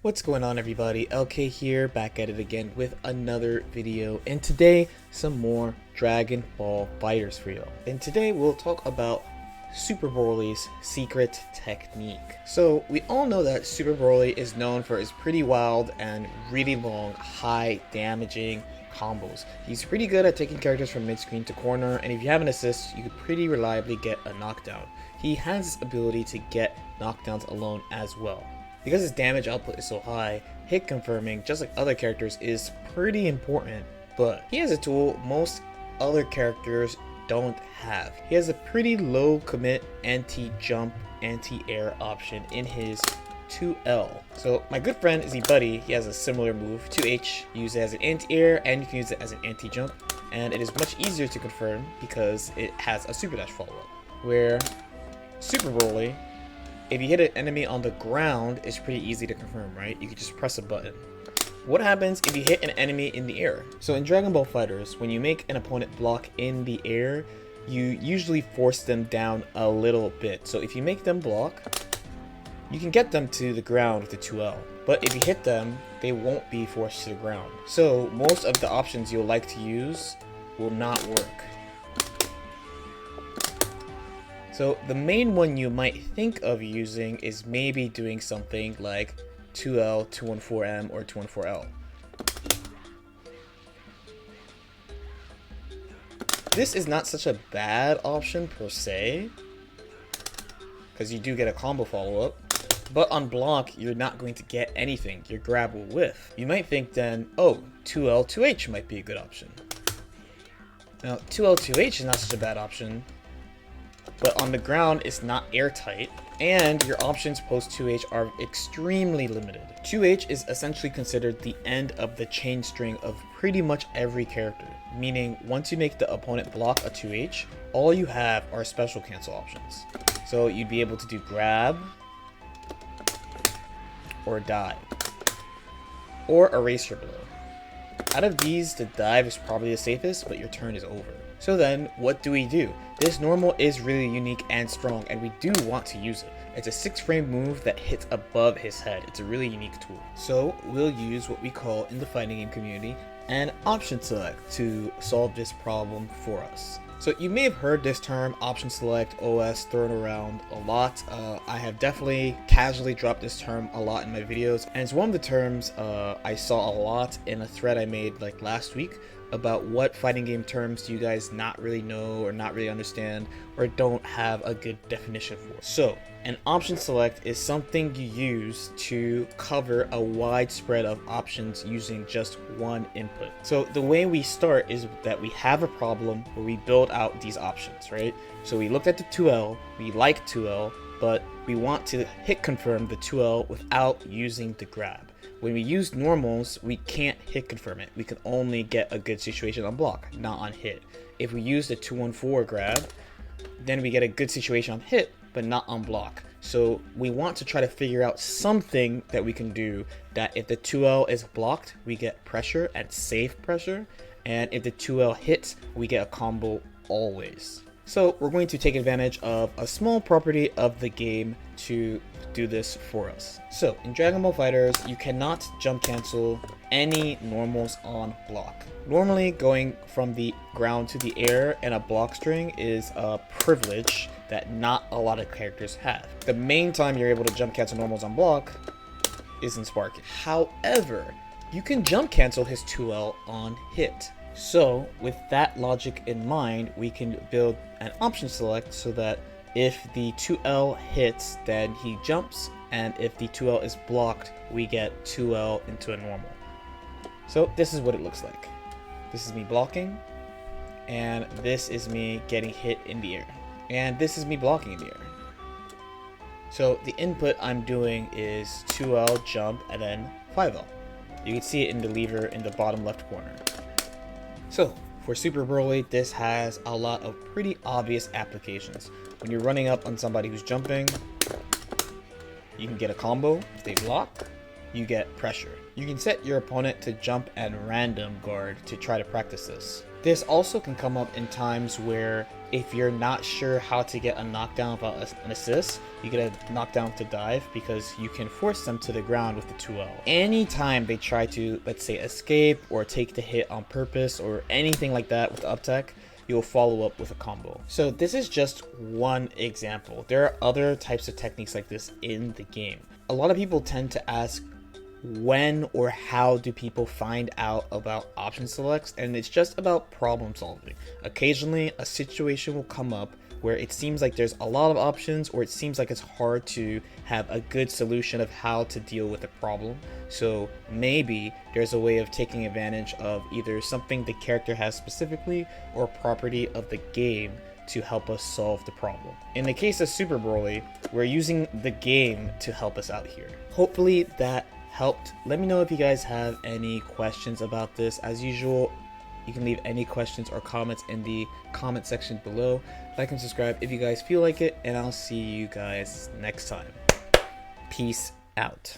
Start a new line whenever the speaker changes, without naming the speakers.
What's going on, everybody? LK here, back at it again with another video, and today some more Dragon Ball FighterZ for y'all. And today we'll talk about Super Broly's secret technique. So we all know that Super Broly is known for his pretty wild and really long, high damaging combos. He's pretty good at taking characters from mid-screen to corner, and if you have an assist, you could pretty reliably get a knockdown. He has this ability to get knockdowns alone as well. Because his damage output is so high, hit confirming, just like other characters, is pretty important, but he has a tool most other characters don't have. He has a pretty low commit anti-jump, anti-air option in his 2L. So my good friend Izzy Buddy, he has a similar move, 2H, you use it as an anti-air and you can use it as an anti-jump, and it is much easier to confirm because it has a super dash follow-up, where Super Broly, if you hit an enemy on the ground, it's pretty easy to confirm, right? You can just press a button. What happens if you hit an enemy in the air? So in Dragon Ball FighterZ, when you make an opponent block in the air, you usually force them down a little bit. So if you make them block, you can get them to the ground with the 2L. But if you hit them, they won't be forced to the ground. So most of the options you'll like to use will not work. So the main one you might think of using is maybe doing something like 2L, 214M, or 214L. This is not such a bad option per se, because you do get a combo follow-up, but on block you're not going to get anything, your grab will whiff. You might think then, oh, 2L, 2H might be a good option. Now 2L, 2H is not such a bad option, but on the ground it's not airtight, and your options post 2H are extremely limited. 2H is essentially considered the end of the chain string of pretty much every character, meaning once you make the opponent block a 2H, all you have are special cancel options. So you'd be able to do grab, or dive, or erase your blow. Out of these, the dive is probably the safest, but your turn is over. So then, what do we do? This normal is really unique and strong, and we do want to use it. It's a 6-frame move that hits above his head. It's a really unique tool. So we'll use what we call in the fighting game community an option select to solve this problem for us. So you may have heard this term option select OS thrown around a lot. I have definitely casually dropped this term a lot in my videos, and it's one of the terms I saw a lot in a thread I made like last week about what fighting game terms do you guys not really know or not really understand or don't have a good definition for. So an option select is something you use to cover a wide spread of options using just one input. So the way we start is that we have a problem where we build out these options, right? So we looked at the 2L, we like 2L, but we want to hit confirm the 2L without using the grab. When we use normals, we can't hit confirm it. We can only get a good situation on block, not on hit. If we use the 214 grab, then we get a good situation on hit, but not on block. So we want to try to figure out something that we can do that if the 2L is blocked, we get pressure and safe pressure. And if the 2L hits, we get a combo always. So we're going to take advantage of a small property of the game to do this for us. So in Dragon Ball FighterZ, you cannot jump cancel any normals on block. Normally going from the ground to the air in a block string is a privilege that not a lot of characters have. The main time you're able to jump cancel normals on block is in Spark. However, you can jump cancel his 2L on hit. So with that logic in mind, we can build an option select so that if the 2L hits, then he jumps, and if the 2L is blocked, we get 2L into a normal. So this is what it looks like. This is me blocking, and this is me getting hit in the air, and this is me blocking in the air. So the input I'm doing is 2L jump and then 5L. You can see it in the lever in the bottom left corner. So for Super Broly, this has a lot of pretty obvious applications. When you're running up on somebody who's jumping, you can get a combo. If they block, you get pressure. You can set your opponent to jump and random guard to try to practice this. This also can come up in times where if you're not sure how to get a knockdown without an assist, you get a knockdown to dive because you can force them to the ground with the 2L. Anytime they try to, let's say, escape or take the hit on purpose or anything like that with the up tech, you'll follow up with a combo. So this is just one example. There are other types of techniques like this in the game. A lot of people tend to ask, when or how do people find out about option selects? And it's just about problem solving. Occasionally a situation will come up where it seems like there's a lot of options, or it seems like it's hard to have a good solution of how to deal with a problem. So maybe there's a way of taking advantage of either something the character has specifically or a property of the game to help us solve the problem. In the case of Super Broly, we're using the game to help us out here. Hopefully that helped. Let me know if you guys have any questions about this. As usual, you can leave any questions or comments in the comment section below. Like and subscribe if you guys feel like it, and I'll see you guys next time. Peace out.